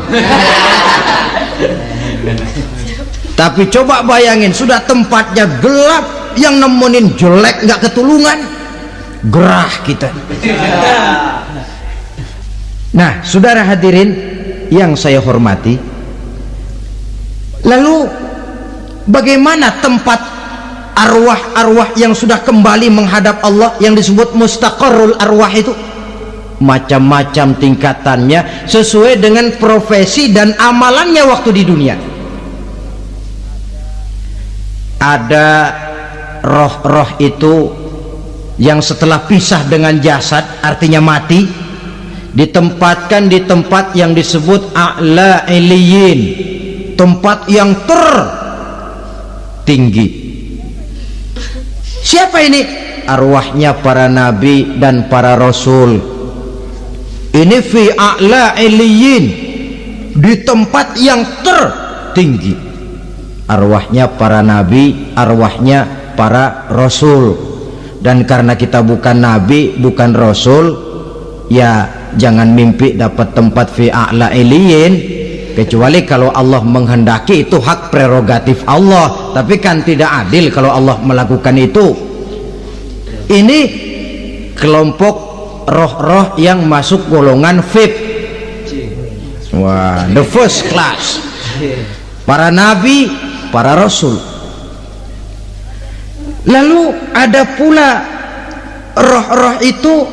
Tapi coba bayangin, sudah tempatnya gelap, yang nemenin jelek nggak ketulungan, gerah kita. Nah, saudara hadirin yang saya hormati, lalu bagaimana tempat arwah-arwah yang sudah kembali menghadap Allah yang disebut mustaqarrul arwah itu? Macam-macam tingkatannya sesuai dengan profesi dan amalannya waktu di dunia. Ada roh-roh itu yang setelah pisah dengan jasad, artinya mati, ditempatkan di tempat yang disebut a'la iliyin, tempat yang tertinggi. Siapa ini? Arwahnya para nabi dan para rasul. Ini fi a'la iliyin, di tempat yang tertinggi. Arwahnya para nabi, arwahnya para rasul. Dan karena kita bukan nabi, bukan rasul, ya jangan mimpi dapat tempat fi a'la iliyin, kecuali kalau Allah menghendaki. Itu hak prerogatif Allah, tapi kan tidak adil kalau Allah melakukan itu. Ini kelompok roh-roh yang masuk golongan VIP. Wah, the first class. Para nabi, para rasul. Lalu ada pula roh-roh itu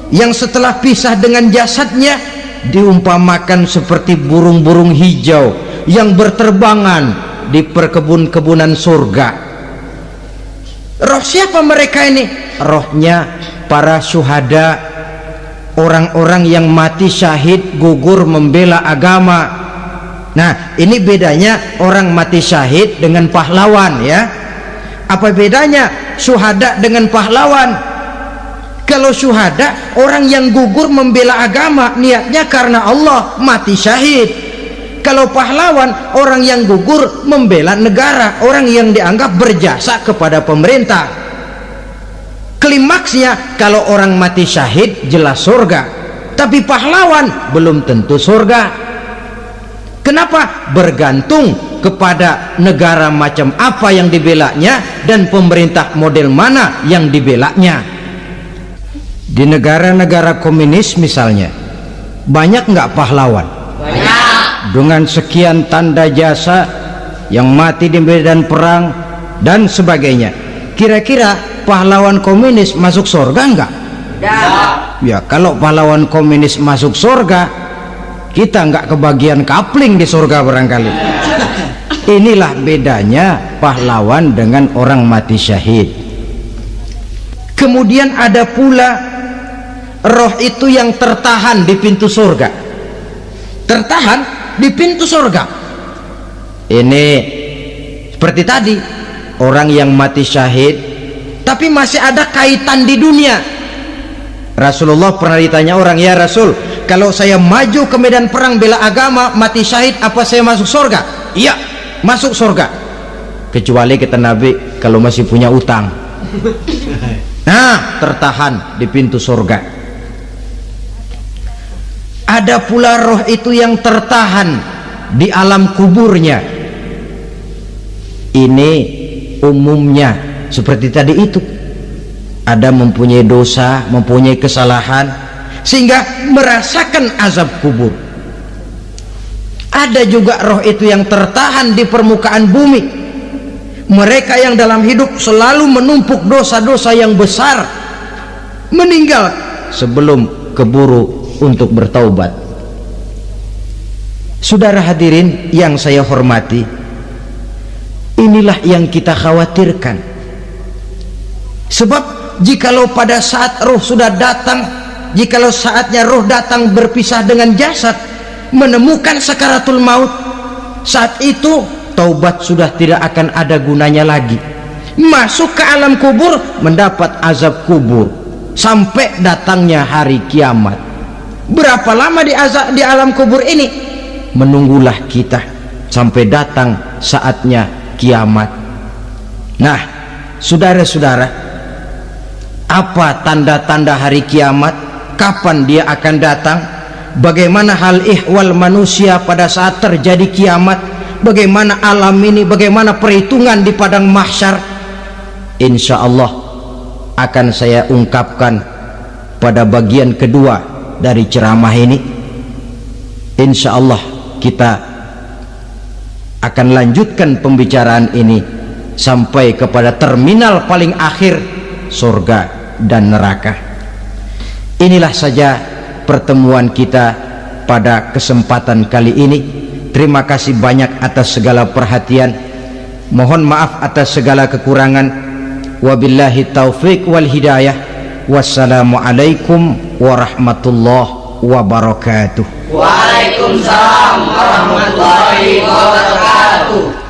yang setelah pisah dengan jasadnya diumpamakan seperti burung-burung hijau yang berterbangan di perkebun-kebunan surga. Roh siapa mereka ini? Rohnya para syuhada, orang-orang yang mati syahid gugur membela agama. Nah, ini bedanya orang mati syahid dengan pahlawan, ya. Apa bedanya syuhada dengan pahlawan? Kalau syuhada orang yang gugur membela agama, niatnya karena Allah, mati syahid. Kalau pahlawan, orang yang gugur membela negara, orang yang dianggap berjasa kepada pemerintah. Klimaksnya, kalau orang mati syahid jelas surga, tapi pahlawan belum tentu surga. Kenapa? Bergantung kepada negara macam apa yang dibelanya dan pemerintah model mana yang dibelanya. Di negara-negara komunis misalnya, banyak nggak pahlawan?
Banyak.
Dengan sekian tanda jasa yang mati di medan perang dan sebagainya. Kira-kira pahlawan komunis masuk surga enggak?
Tidak.
Ya, kalau pahlawan komunis masuk surga, kita enggak kebagian kapling di surga barangkali. Inilah bedanya pahlawan dengan orang mati syahid. Kemudian ada pula roh itu yang tertahan di pintu surga. Tertahan di pintu surga. Ini seperti tadi, orang yang mati syahid tapi masih ada kaitan di dunia. Rasulullah pernah ditanya orang, ya Rasul, kalau saya maju ke medan perang bela agama mati syahid, apa saya masuk surga? Iya, masuk surga, kecuali kata Nabi kalau masih punya utang. Nah, tertahan di pintu surga. Ada pula roh itu yang tertahan di alam kuburnya. Ini umumnya seperti tadi itu, ada mempunyai dosa, mempunyai kesalahan sehingga merasakan azab kubur. Ada juga roh itu yang tertahan di permukaan bumi. Mereka yang dalam hidup selalu menumpuk dosa-dosa yang besar, meninggal sebelum keburu untuk bertaubat. Saudara hadirin yang saya hormati, inilah yang kita khawatirkan. Sebab jikalau pada saat roh sudah datang, jikalau saatnya roh datang berpisah dengan jasad, menemukan sakaratul maut, saat itu taubat sudah tidak akan ada gunanya lagi. Masuk ke alam kubur, mendapat azab kubur sampai datangnya hari kiamat. Berapa lama di alam kubur ini? Menunggulah kita sampai datang saatnya kiamat. Nah, saudara-saudara, apa tanda-tanda hari kiamat? Kapan dia akan datang? Bagaimana hal ihwal manusia pada saat terjadi kiamat? Bagaimana alam ini? Bagaimana perhitungan di padang mahsyar? Insya Allah akan saya ungkapkan pada bagian kedua dari ceramah ini. Insya Allah kita akan lanjutkan pembicaraan ini sampai kepada terminal paling akhir, surga dan neraka. Inilah saja pertemuan kita pada kesempatan kali ini. Terima kasih banyak atas segala perhatian. Mohon maaf atas segala kekurangan. Wabillahi taufiq wal hidayah. Wassalamualaikum warahmatullahi wabarakatuh.
Waalaikumsalam warahmatullahi wabarakatuh.